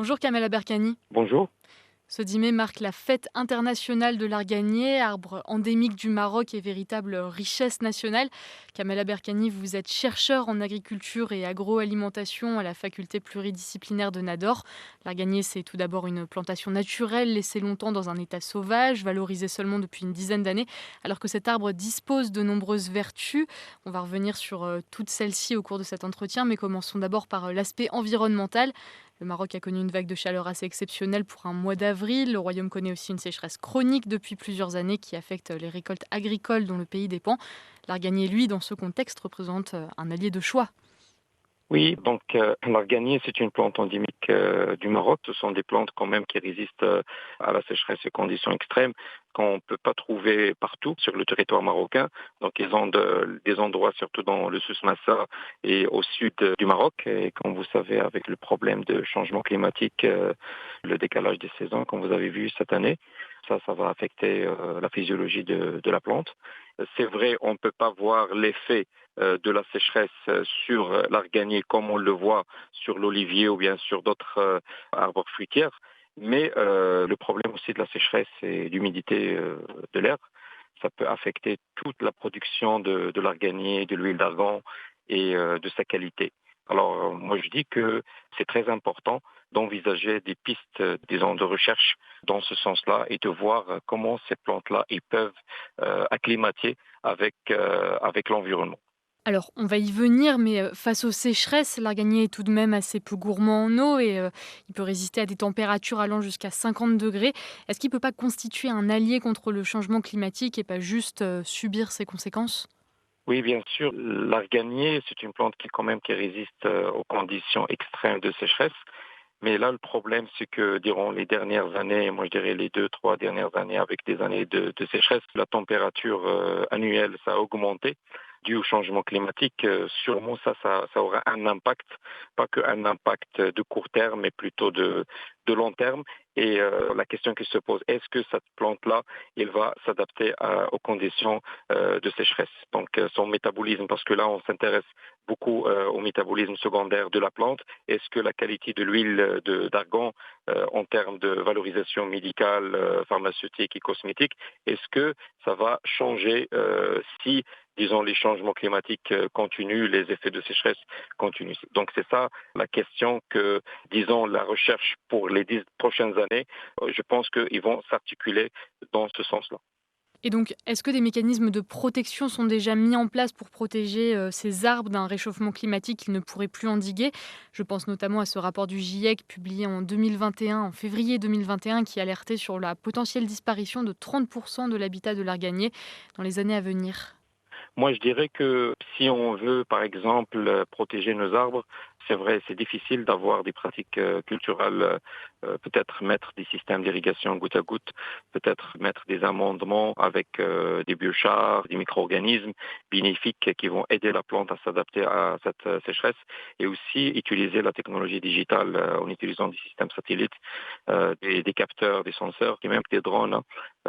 Bonjour Kamel Aberkani. Bonjour. Ce 10 mai marque la fête internationale de l'arganier, arbre endémique du Maroc et véritable richesse nationale. Kamel Aberkani, vous êtes chercheur en agriculture et agroalimentation à la faculté pluridisciplinaire de Nador. L'arganier, c'est tout d'abord une plantation naturelle laissée longtemps dans un état sauvage, valorisée seulement depuis une dizaine d'années, alors que cet arbre dispose de nombreuses vertus. On va revenir sur toutes celles-ci au cours de cet entretien, mais commençons d'abord par l'aspect environnemental. Le Maroc a connu une vague de chaleur assez exceptionnelle pour un mois d'avril. Le royaume connaît aussi une sécheresse chronique depuis plusieurs années qui affecte les récoltes agricoles dont le pays dépend. L'arganier, lui, dans ce contexte, représente un allié de choix. Oui, donc l'arganier, c'est une plante endémique du Maroc. Ce sont des plantes quand même qui résistent à la sécheresse et conditions extrêmes qu'on ne peut pas trouver partout sur le territoire marocain. Donc ils ont des endroits surtout dans le Souss-Massa et au sud du Maroc. Et comme vous savez, avec le problème de changement climatique, le décalage des saisons, comme vous avez vu cette année, ça va affecter la physiologie de la plante. C'est vrai, on ne peut pas voir l'effet de la sécheresse sur l'arganier comme on le voit sur l'olivier ou bien sur d'autres arbres fruitiers. Mais le problème aussi de la sécheresse et l'humidité de l'air, ça peut affecter toute la production de l'arganier, de l'huile d'argan et de sa qualité. Alors moi je dis que c'est très important d'envisager des pistes, disons, de recherche dans ce sens-là et de voir comment ces plantes-là ils peuvent acclimater avec l'environnement. Alors, on va y venir, mais face aux sécheresses, l'arganier est tout de même assez peu gourmand en eau et il peut résister à des températures allant jusqu'à 50 degrés. Est-ce qu'il ne peut pas constituer un allié contre le changement climatique et pas juste subir ses conséquences? Oui, bien sûr. L'arganier, c'est une plante qui quand même qui résiste aux conditions extrêmes de sécheresse. Mais là, le problème, c'est que durant les dernières années, moi je dirais les 2, 3 dernières années, avec des années de sécheresse, la température annuelle, ça a augmenté dû au changement climatique. Sûrement, ça aura un impact, pas qu'un impact de court terme, mais plutôt de long terme. Et la question qui se pose, est-ce que cette plante-là, elle va s'adapter aux conditions de sécheresse? Donc, son métabolisme, parce que là, on s'intéresse beaucoup au métabolisme secondaire de la plante. Est-ce que la qualité de l'huile d'argan en termes de valorisation médicale, pharmaceutique et cosmétique, est-ce que ça va changer si, disons, les changements climatiques continuent, les effets de sécheresse continuent? Donc c'est ça la question que, disons, la recherche pour les 10 prochaines années, je pense qu'ils vont s'articuler dans ce sens-là. Et donc, est-ce que des mécanismes de protection sont déjà mis en place pour protéger ces arbres d'un réchauffement climatique qu'ils ne pourraient plus endiguer? Je pense notamment à ce rapport du GIEC publié en 2021, en février 2021, qui alertait sur la potentielle disparition de 30% de l'habitat de l'arganier dans les années à venir. Moi, je dirais que si on veut, par exemple, protéger nos arbres, c'est vrai, c'est difficile d'avoir des pratiques culturelles, peut-être mettre des systèmes d'irrigation goutte à goutte, peut-être mettre des amendements avec des biochars, des micro-organismes bénéfiques qui vont aider la plante à s'adapter à cette sécheresse et aussi utiliser la technologie digitale en utilisant des systèmes satellites, des capteurs, des senseurs et même des drones hein,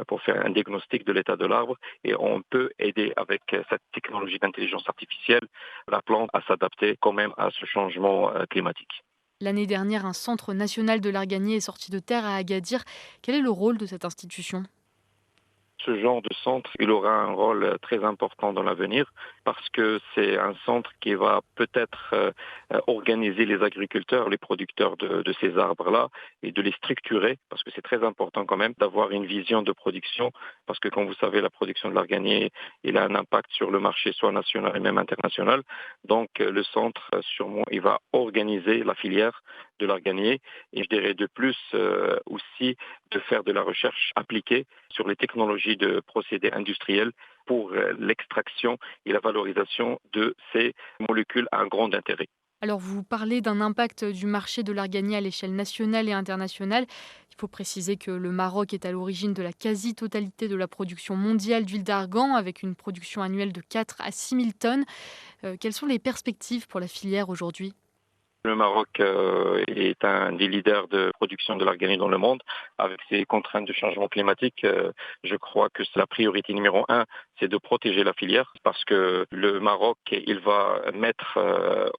pour faire un diagnostic de l'état de l'arbre et on peut aider avec cette technologie d'intelligence artificielle la plante à s'adapter quand même à ce changement climatique. L'année dernière, un centre national de l'arganier est sorti de terre à Agadir. Quel est le rôle de cette institution? Ce genre de centre, il aura un rôle très important dans l'avenir parce que c'est un centre qui va peut-être organiser les agriculteurs, les producteurs de ces arbres-là et de les structurer parce que c'est très important quand même d'avoir une vision de production parce que comme vous savez, la production de l'arganier, il a un impact sur le marché soit national et même international. Donc le centre, sûrement, il va organiser la filière de l'arganier et je dirais de plus aussi de faire de la recherche appliquée sur les technologies de procédés industriels pour l'extraction et la valorisation de ces molécules à un grand intérêt. Alors, vous parlez d'un impact du marché de l'arganier à l'échelle nationale et internationale. Il faut préciser que le Maroc est à l'origine de la quasi-totalité de la production mondiale d'huile d'argan, avec une production annuelle de 4 à 6 000 tonnes. Quelles sont les perspectives pour la filière aujourd'hui? Le Maroc est un des leaders de production de l'arganier dans le monde. Avec ces contraintes de changement climatique, je crois que c'est la priorité numéro un, c'est de protéger la filière parce que le Maroc, il va mettre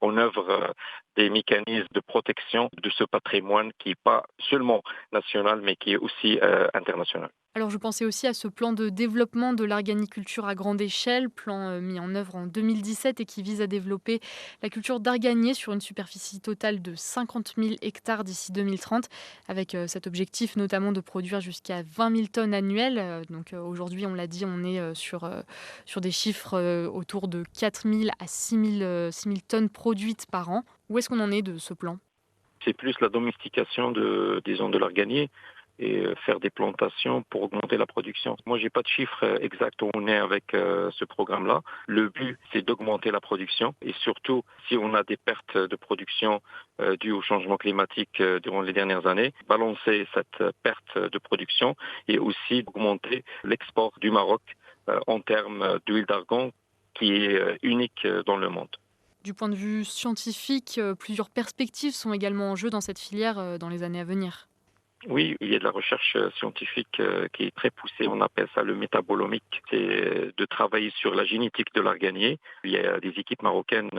en œuvre des mécanismes de protection de ce patrimoine qui n'est pas seulement national, mais qui est aussi international. Alors je pensais aussi à ce plan de développement de l'arganiculture à grande échelle, plan mis en œuvre en 2017 et qui vise à développer la culture d'arganier sur une superficie totale de 50 000 hectares d'ici 2030, avec cet objectif notamment de produire jusqu'à 20 000 tonnes annuelles. Aujourd'hui, on l'a dit, on est sur des chiffres autour de 4 000 à 6 000 tonnes produites par an. Où est-ce qu'on en est de ce plan? C'est plus la domestication disons, de l'arganier et faire des plantations pour augmenter la production. Moi, j'ai pas de chiffre exact où on est avec ce programme-là. Le but, c'est d'augmenter la production et surtout, si on a des pertes de production dues au changement climatique durant les dernières années, balancer cette perte de production et aussi augmenter l'export du Maroc en termes d'huile d'argan qui est unique dans le monde. Du point de vue scientifique, plusieurs perspectives sont également en jeu dans cette filière dans les années à venir. Oui, il y a de la recherche scientifique qui est très poussée. On appelle ça le métabolomique. C'est de travailler sur la génétique de l'arganier. Il y a des équipes marocaines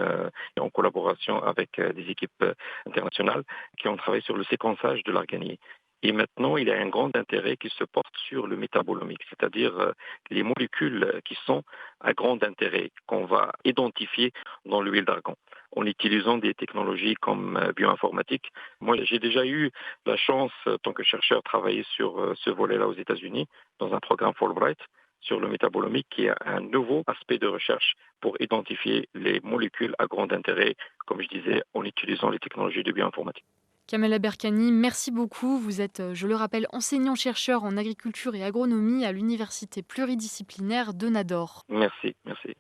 en collaboration avec des équipes internationales qui ont travaillé sur le séquençage de l'arganier. Et maintenant, il y a un grand intérêt qui se porte sur le métabolomique, c'est-à-dire les molécules qui sont à grand intérêt, qu'on va identifier dans l'huile d'argan, en utilisant des technologies comme bioinformatique. Moi, j'ai déjà eu la chance, en tant que chercheur, de travailler sur ce volet-là aux États-Unis, dans un programme Fulbright, sur le métabolomique, qui est un nouveau aspect de recherche pour identifier les molécules à grand intérêt, comme je disais, en utilisant les technologies de bioinformatique. Kamel Berkani, merci beaucoup. Vous êtes, je le rappelle, enseignant-chercheur en agriculture et agronomie à l'université pluridisciplinaire de Nador. Merci, merci.